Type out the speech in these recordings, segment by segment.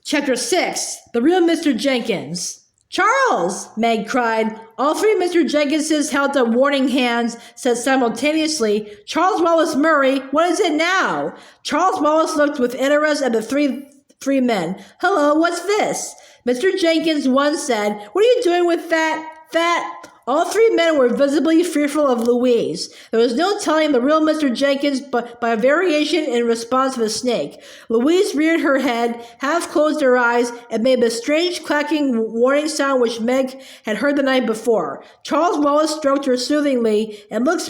Chapter 6. The Real Mr. Jenkins. "Charles!" Meg cried. All three Mr. Jenkinses held up warning hands, said simultaneously, "Charles Wallace Murray, what is it now?" Charles Wallace looked with interest at the three men. "Hello, what's this?" Mr. Jenkins, one said, "What are you doing with that? All three men were visibly fearful of Louise. There was no telling the real Mr. Jenkins but by a variation in response to the snake. Louise reared her head, half closed her eyes, and made the strange clacking warning sound which Meg had heard the night before. Charles Wallace stroked her soothingly and looked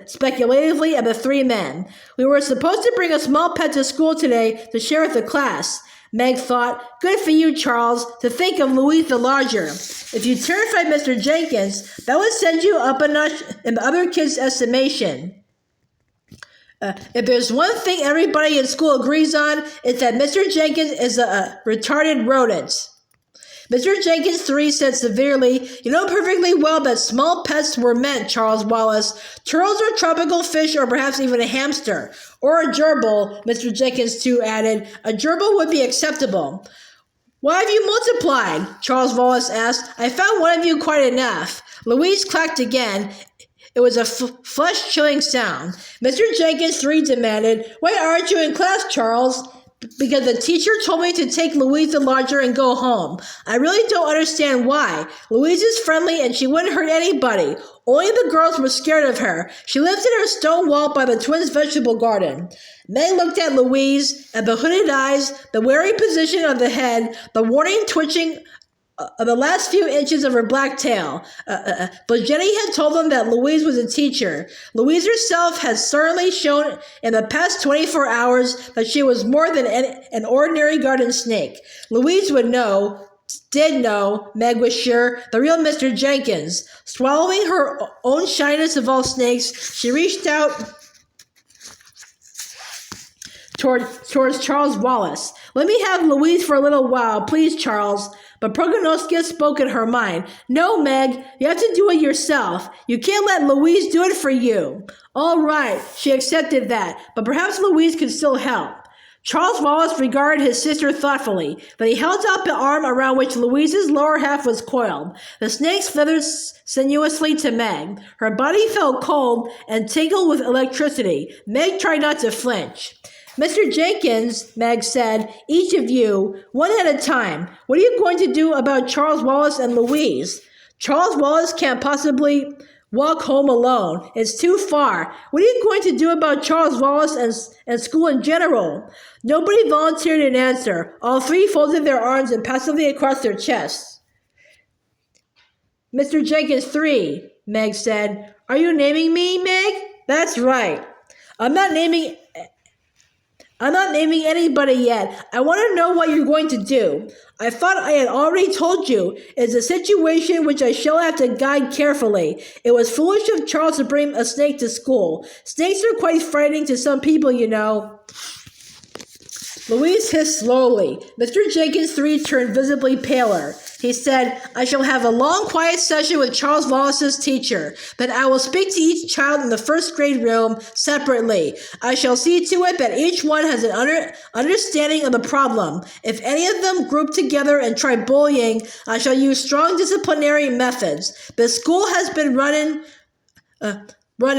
speculatively at the three men. "We were supposed to bring a small pet to school today to share with the class." Meg thought, "Good for you, Charles, to think of Louise the Larger. If you terrified Mr. Jenkins, that would send you up a notch in the other kids' estimation. If there's one thing everybody in school agrees on, it's that Mr. Jenkins is a retarded rodent." Mr. Jenkins III said severely, "You know perfectly well that small pets were meant, Charles Wallace. Turtles or tropical fish or perhaps even a hamster. Or a gerbil," Mr. Jenkins II added. "A gerbil would be acceptable." "Why have you multiplied?" Charles Wallace asked. "I found one of you quite enough." Louise clacked again. It was a flesh-chilling sound. Mr. Jenkins III demanded, "Why aren't you in class, Charles?" "Because the teacher told me to take Louise the Larger and go home. I really don't understand why. Louise is friendly and she wouldn't hurt anybody. Only the girls were scared of her. She lives in her stone wall by the twins' vegetable garden." Meg looked at Louise, at the hooded eyes, the wary position of the head, the warning twitching of the last few inches of her black tail. But Jenny had told them that Louise was a teacher. Louise herself had certainly shown in the past 24 hours that she was more than an ordinary garden snake. Louise did know, Meg was sure, the real Mr. Jenkins. Swallowing her own shyness of all snakes, she reached out towards Charles Wallace. "Let me have Louise for a little while, please, Charles." But Proginoskes spoke in her mind. "No, Meg, you have to do it yourself. You can't let Louise do it for you." All right, she accepted that, but perhaps Louise could still help. Charles Wallace regarded his sister thoughtfully. Then he held out the arm around which Louise's lower half was coiled. The snake slithered sinuously to Meg. Her body felt cold and tingled with electricity. Meg tried not to flinch. "Mr. Jenkins," Meg said, "each of you, one at a time. What are you going to do about Charles Wallace and Louise?" "Charles Wallace can't possibly walk home alone. It's too far." "What are you going to do about Charles Wallace and school in general?" Nobody volunteered an answer. All three folded their arms impassively across their chests. "Mr. Jenkins III," Meg said. "Are you naming me, Meg?" "That's right." I'm not naming anybody yet. I want to know what you're going to do." "I thought I had already told you. It's a situation which I shall have to guide carefully. It was foolish of Charles to bring a snake to school. Snakes are quite frightening to some people, you know." Louise hissed slowly. Mr. Jenkins III turned visibly paler. He said, "I shall have a long, quiet session with Charles Wallace's teacher. Then I will speak to each child in the first grade room separately. I shall see to it that each one has an understanding of the problem. If any of them group together and try bullying, I shall use strong disciplinary methods. The school has been run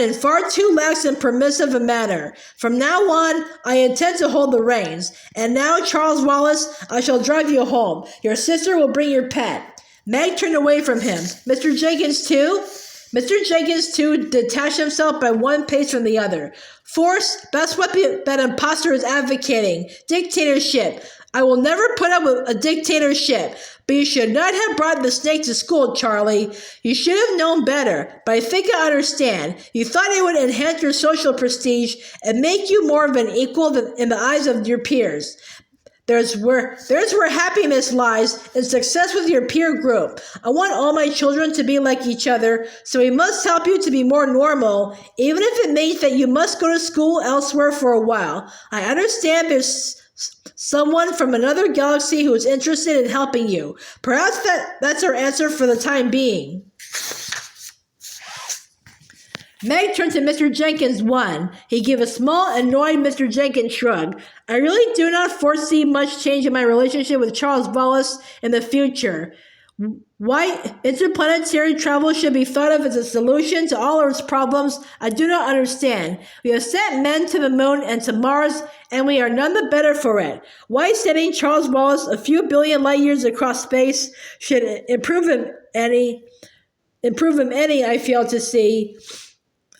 in far too lax and permissive a manner. From now on, I intend to hold the reins. And now, Charles Wallace, I shall drive you home. Your sister will bring your pet." Meg turned away from him. "Mr. Jenkins II?" Mr. Jenkins II detached himself by one pace from the other. "Force, that's what that impostor is advocating. Dictatorship. I will never put up with a dictatorship. But you should not have brought the snake to school, Charlie. You should have known better, but I think I understand. You thought it would enhance your social prestige and make you more of an equal in the eyes of your peers. There's where happiness lies, in success with your peer group. I want all my children to be like each other, so we must help you to be more normal, even if it means that you must go to school elsewhere for a while. I understand there's someone from another galaxy who is interested in helping you. Perhaps that's our answer for the time being." Meg turned to Mr. Jenkins 1. He gave a small, annoyed Mr. Jenkins shrug. I really do not foresee much change in my relationship with Charles Wallace in the future. Why interplanetary travel should be thought of as a solution to all Earth's problems, I do not understand. We have sent men to the moon and to Mars, and we are none the better for it. Why sending Charles Wallace a few billion light years across space should improve him any, I fail to see.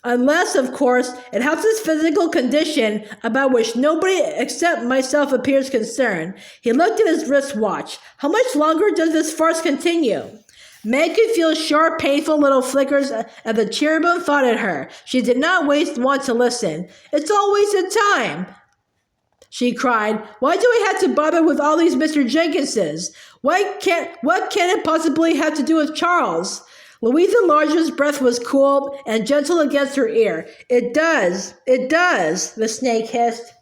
Unless, of course, it helps his physical condition, about which nobody except myself appears concerned. He looked at his wristwatch. How much longer does this farce continue? Meg could feel sharp, painful little flickers as the cherubim thought at her. She did not want to listen. It's all wasted time, she cried. Why do we have to bother with all these Mr. Jenkinses? What can it possibly have to do with Charles? Louise the Larger's breath was cool and gentle against her ear. It does, the snake hissed.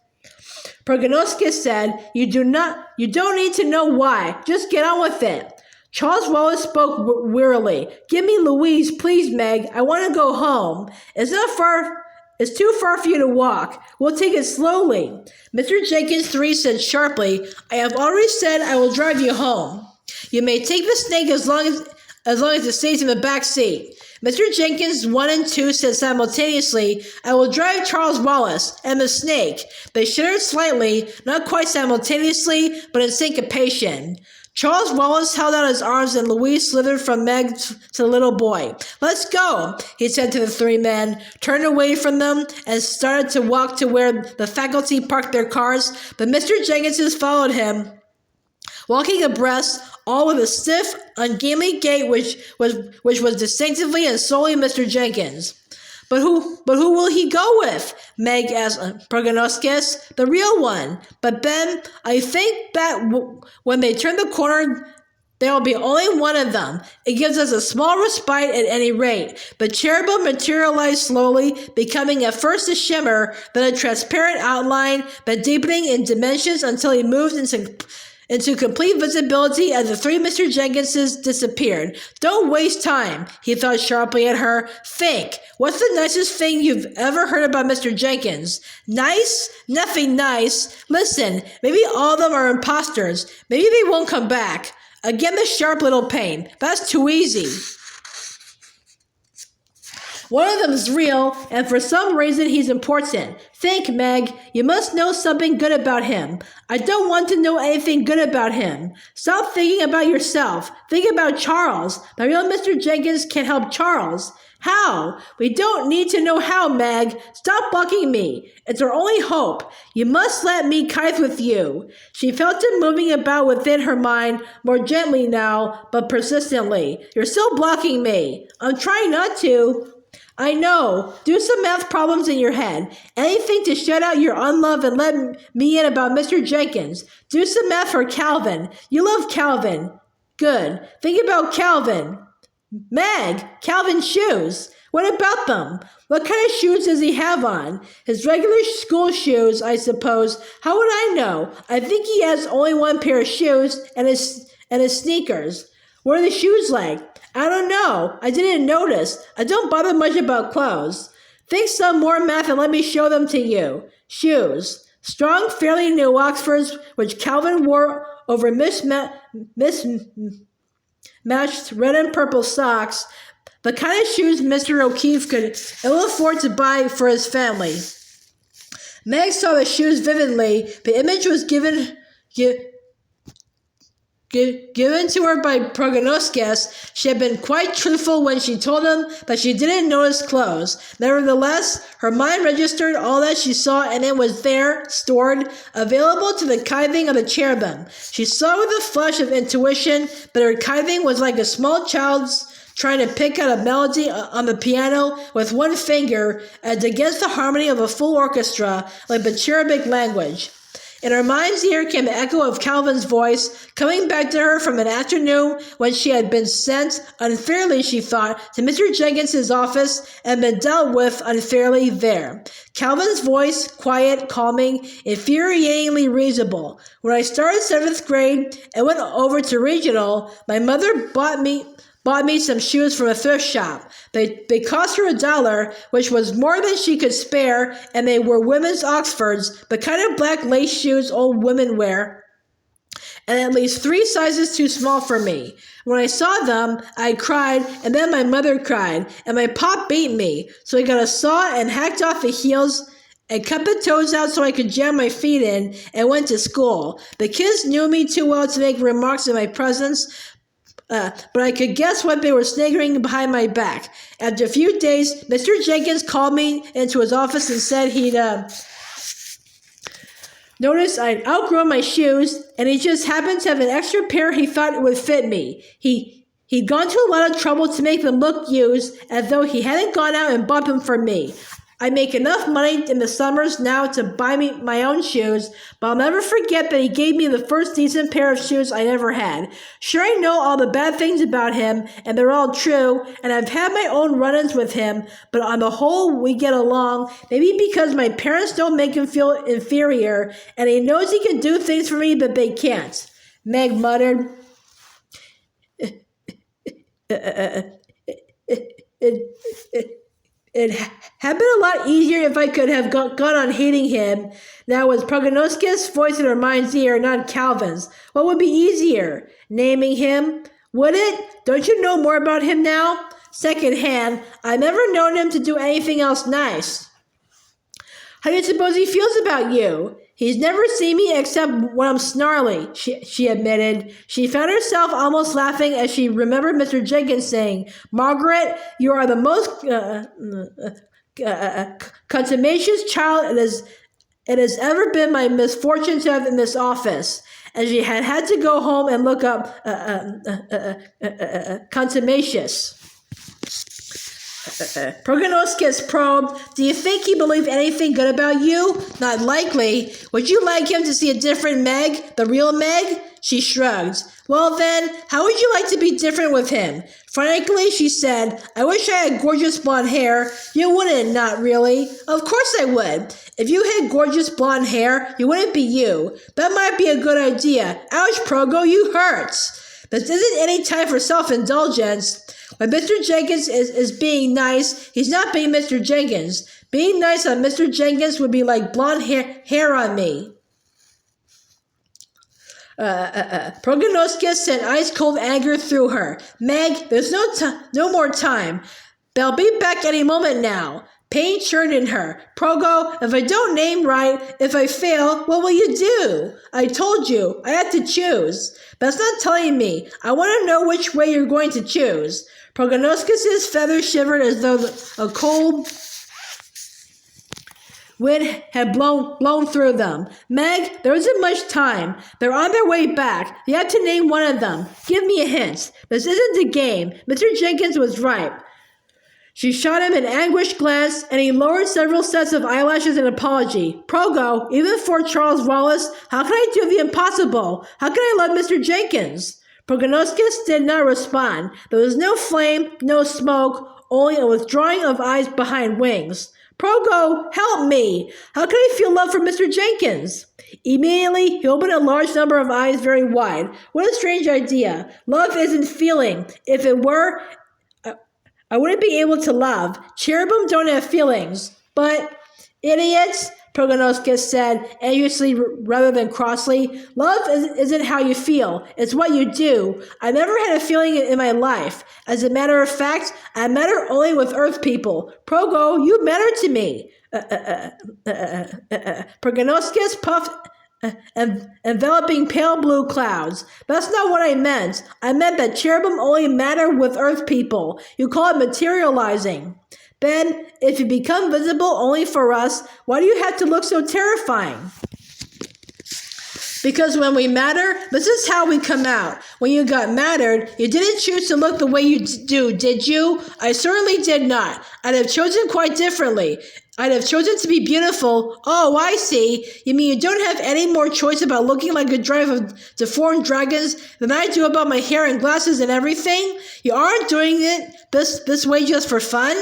Proginoskes said, You don't need to know why. Just get on with it. Charles Wallace spoke wearily. Give me Louise, please, Meg. I want to go home. It's too far for you to walk. We'll take it slowly. Mr. Jenkins 3 said sharply, I have already said I will drive you home. You may take the snake as long as it stays in the back seat. Mr. Jenkins 1 and 2 said simultaneously, I will drive Charles Wallace and the snake. They shuddered slightly, not quite simultaneously, but in syncopation. Charles Wallace held out his arms and Louise slithered from Meg to the little boy. Let's go, he said to the three men, turned away from them and started to walk to where the faculty parked their cars, but Mr. Jenkins followed him, walking abreast, all with a stiff, ungainly gait which was distinctively and solely Mr. Jenkins. But who will he go with? Meg asked Proginoskes. The real one. But Ben, I think that when they turn the corner, there will be only one of them. It gives us a small respite at any rate. The cherubim materialized slowly, becoming at first a shimmer, then a transparent outline, but deepening in dimensions until he moved into complete visibility as the three Mr. Jenkinses disappeared. Don't waste time, he thought sharply at her. Think, what's the nicest thing you've ever heard about Mr. Jenkins? Nice? Nothing nice. Listen, maybe all of them are imposters. Maybe they won't come back. Again the sharp little pain. That's too easy. One of them is real, and for some reason he's important. Think, Meg. You must know something good about him. I don't want to know anything good about him. Stop thinking about yourself. Think about Charles. The real Mr. Jenkins can help Charles. How? We don't need to know how, Meg. Stop bucking me. It's our only hope. You must let me kite with you. She felt him moving about within her mind, more gently now, but persistently. You're still blocking me. I'm trying not to. I know. Do some math problems in your head. Anything to shut out your unlove and let me in about Mr. Jenkins. Do some math for Calvin. You love Calvin. Good. Think about Calvin. Meg, Calvin's shoes. What about them? What kind of shoes does he have on? His regular school shoes, I suppose. How would I know? I think he has only one pair of shoes and his sneakers. What are the shoes like? I don't know. I didn't notice. I don't bother much about clothes. Think some more math and let me show them to you. Shoes. Strong, fairly new Oxfords, which Calvin wore over mismatched red and purple socks. The kind of shoes Mr. O'Keefe could ill afford to buy for his family. Meg saw the shoes vividly. The image was given to her by Proginoskes. She had been quite truthful when she told him that she didn't notice clothes. Nevertheless, her mind registered all that she saw, and it was there, stored, available to the kithing of the cherubim. She saw with a flash of intuition, but her kithing was like a small child's trying to pick out a melody on the piano with one finger, as against the harmony of a full orchestra, like the cherubic language. In her mind's ear came the echo of Calvin's voice, coming back to her from an afternoon when she had been sent, unfairly she thought, to Mr. Jenkins's office and been dealt with unfairly there. Calvin's voice, quiet, calming, infuriatingly reasonable. When I started 7th grade and went over to regional, my mother bought me bought me some shoes from a thrift shop. They cost her $1, which was more than she could spare, and they were women's Oxfords, the kind of black lace shoes old women wear, and at least 3 sizes too small for me. When I saw them, I cried, and then my mother cried, and my pop beat me, so he got a saw and hacked off the heels and cut the toes out so I could jam my feet in, and went to school. The kids knew me too well to make remarks in my presence, but I could guess what they were sniggering behind my back. After a few days, Mr. Jenkins called me into his office and said he'd noticed I'd outgrown my shoes, and he just happened to have an extra pair he thought would fit me. He'd gone to a lot of trouble to make them look used, as though he hadn't gone out and bought them for me. I make enough money in the summers now to buy me my own shoes, but I'll never forget that he gave me the first decent pair of shoes I ever had. Sure, I know all the bad things about him, and they're all true, and I've had my own run-ins with him, but on the whole, we get along, maybe because my parents don't make him feel inferior, and he knows he can do things for me, but they can't. Meg muttered. It had been a lot easier if I could have gone on hating him. Now, was Proginoskes' voice in her mind's ear, not Calvin's? What would be easier? Naming him? Would it? Don't you know more about him now? Second hand, I've never known him to do anything else nice. How do you suppose he feels about you? He's never seen me except when I'm snarly, she admitted. She found herself almost laughing as she remembered Mr. Jenkins saying, Margaret, you are the most contumacious child it has ever been my misfortune to have in this office. And she had to go home and look up contumacious. Proginoskes probed, do you think he believed anything good about you? Not likely. Would you like him to see a different Meg, the real Meg? She shrugged. Well then, how would you like to be different with him? Frankly, she said, I wish I had gorgeous blonde hair. You wouldn't, not really. Of course I would. If you had gorgeous blonde hair, you wouldn't be you. That might be a good idea. Ouch, Progo, you hurt. This isn't any time for self-indulgence. When Mr. Jenkins is being nice, he's not being Mr. Jenkins. Being nice on Mr. Jenkins would be like blonde hair on me. Proginoskes sent ice-cold anger through her. Meg, there's no more time. They'll be back any moment now. Pain churned in her. Progo, if I don't name right, if I fail, what will you do? I told you, I had to choose. That's not telling me. I want to know which way you're going to choose. Proginoskes' feathers shivered as though a cold wind had blown through them. Meg, there isn't much time. They're on their way back. You have to name one of them. Give me a hint. This isn't a game. Mr. Jenkins was right. She shot him an anguished glance, and he lowered several sets of eyelashes in apology. Progo, even for Charles Wallace, how can I do the impossible? How can I love Mr. Jenkins? Proginoskes did not respond. There was no flame, no smoke, only a withdrawing of eyes behind wings. Progo, help me! How can I feel love for Mr. Jenkins? Immediately, he opened a large number of eyes very wide. What a strange idea. Love isn't feeling. If it were, I wouldn't be able to love. Cherubim don't have feelings. But, idiots, Proginoskes said, anxiously rather than crossly, love isn't how you feel. It's what you do. I never had a feeling in my life. As a matter of fact, I matter only with Earth people. Progo, you matter to me. Proginoskes puffed, enveloping pale blue clouds. That's not what I meant. I meant that cherubim only matter with Earth people. You call it materializing. Then, if you become visible only for us, why do you have to look so terrifying? Because when we matter, this is how we come out. When you got mattered, you didn't choose to look the way you do, did you? I certainly did not. I'd have chosen quite differently. I'd have chosen to be beautiful. Oh, I see. You mean you don't have any more choice about looking like a drive of deformed dragons than I do about my hair and glasses and everything? You aren't doing it this way just for fun?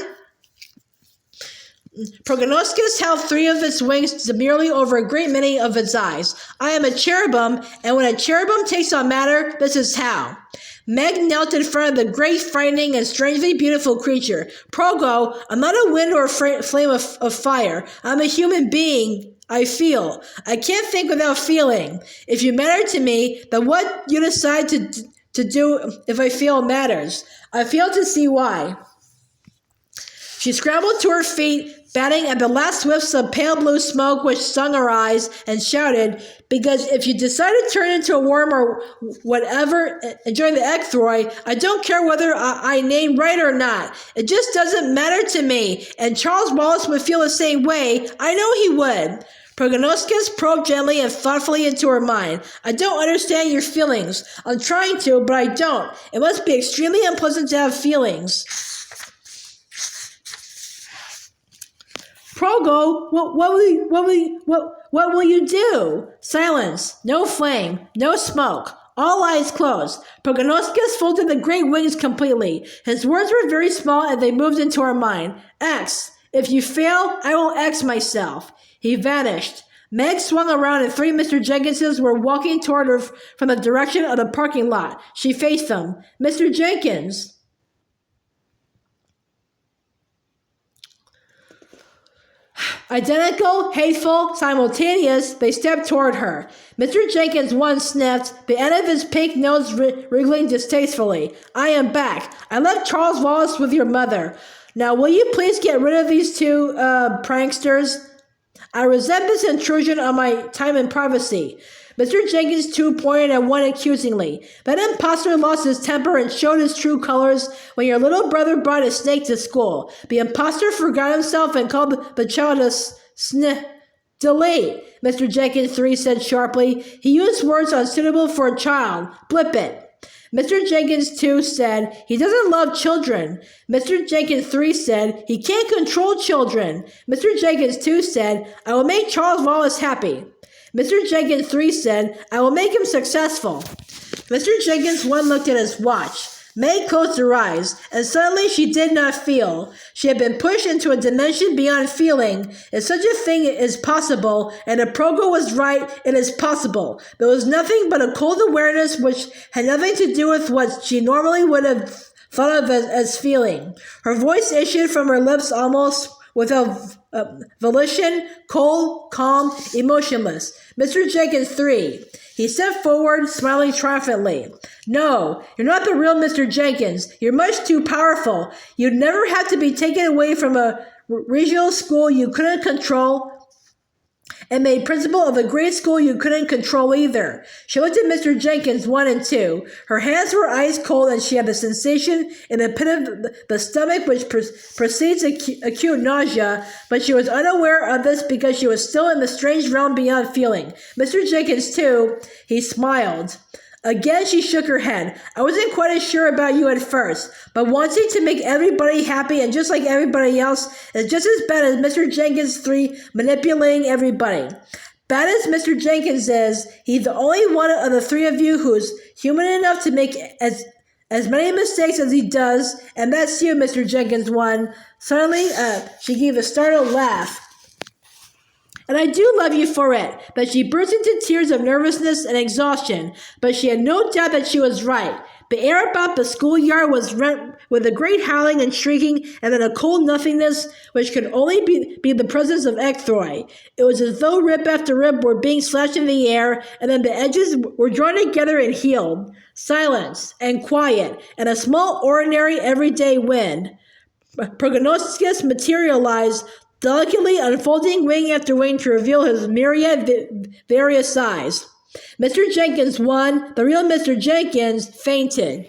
Proginoskes held 3 of its wings demurely over a great many of its eyes. I am a cherubim, and when a cherubim takes on matter, this is how. Meg knelt in front of the great, frightening, and strangely beautiful creature. Progo, I'm not a wind or a flame of fire. I'm a human being. I feel. I can't think without feeling. If you matter to me, then what you decide to do if I feel matters. I fail to see why. She scrambled to her feet, batting at the last whiffs of pale blue smoke which stung her eyes, and shouted, because if you decide to turn into a worm or whatever and join the Echthroi, I don't care whether I name right or not. It just doesn't matter to me, and Charles Wallace would feel the same way. I know he would. Proginoskes probed gently and thoughtfully into her mind. I don't understand your feelings. I'm trying to, but I don't. It must be extremely unpleasant to have feelings. Progo, what will you do? Silence. No flame. No smoke. All eyes closed. Proginoskes folded the great wings completely. His words were very small and they moved into her mind. X. If you fail, I will X myself. He vanished. Meg swung around and 3 Mr. Jenkinses were walking toward her from the direction of the parking lot. She faced them. Mr. Jenkins. Identical, hateful, simultaneous, they stepped toward her. Mr. Jenkins once sniffed, the end of his pink nose wriggling distastefully. I am back. I left Charles Wallace with your mother. Now, will you please get rid of these 2 pranksters? I resent this intrusion on my time and privacy. Mr. Jenkins, too, pointed at one accusingly. That impostor lost his temper and showed his true colors when your little brother brought a snake to school. The impostor forgot himself and called the child a delete, Mr. Jenkins 3 said sharply. He used words unsuitable for a child. Blip it. Mr. Jenkins 2 said, he doesn't love children. Mr. Jenkins 3 said, he can't control children. Mr. Jenkins 2 said, I will make Charles Wallace happy. Mr. Jenkins 3 said, I will make him successful. Mr. Jenkins 1 looked at his watch. Meg closed her eyes, and suddenly she did not feel. She had been pushed into a dimension beyond feeling. If such a thing is possible, and if Progo was right, it is possible. There was nothing but a cold awareness which had nothing to do with what she normally would have thought of as feeling. Her voice issued from her lips almost without volition, cold, calm, emotionless. Mr. Jenkins 3. He stepped forward, smiling triumphantly. No, you're not the real Mr. Jenkins. You're much too powerful. You'd never have to be taken away from a regional school you couldn't control and made principal of a great school you couldn't control either. She looked at Mr. Jenkins 1 and 2. Her hands were ice cold and she had the sensation in the pit of the stomach which precedes acute nausea, but she was unaware of this because she was still in the strange realm beyond feeling. Mr. Jenkins 2, he smiled. Again, she shook her head. I wasn't quite as sure about you at first, but wanting to make everybody happy and just like everybody else is just as bad as Mr. Jenkins 3 manipulating everybody. Bad as Mr. Jenkins is, he's the only one of the 3 of you who's human enough to make as many mistakes as he does, and that's you, Mr. Jenkins 1. Suddenly, she gave a startled laugh. And I do love you for it. But she burst into tears of nervousness and exhaustion. But she had no doubt that she was right. The air about the schoolyard was rent with a great howling and shrieking, and then a cold nothingness which could only be the presence of Echthroi. It was as though rib after rib were being slashed in the air, and then the edges were drawn together and healed. Silence and quiet, and a small, ordinary, everyday wind. Proginoskes materialized, delicately unfolding wing after wing to reveal his myriad various size. Mr. Jenkins 1, the real Mr. Jenkins, fainted.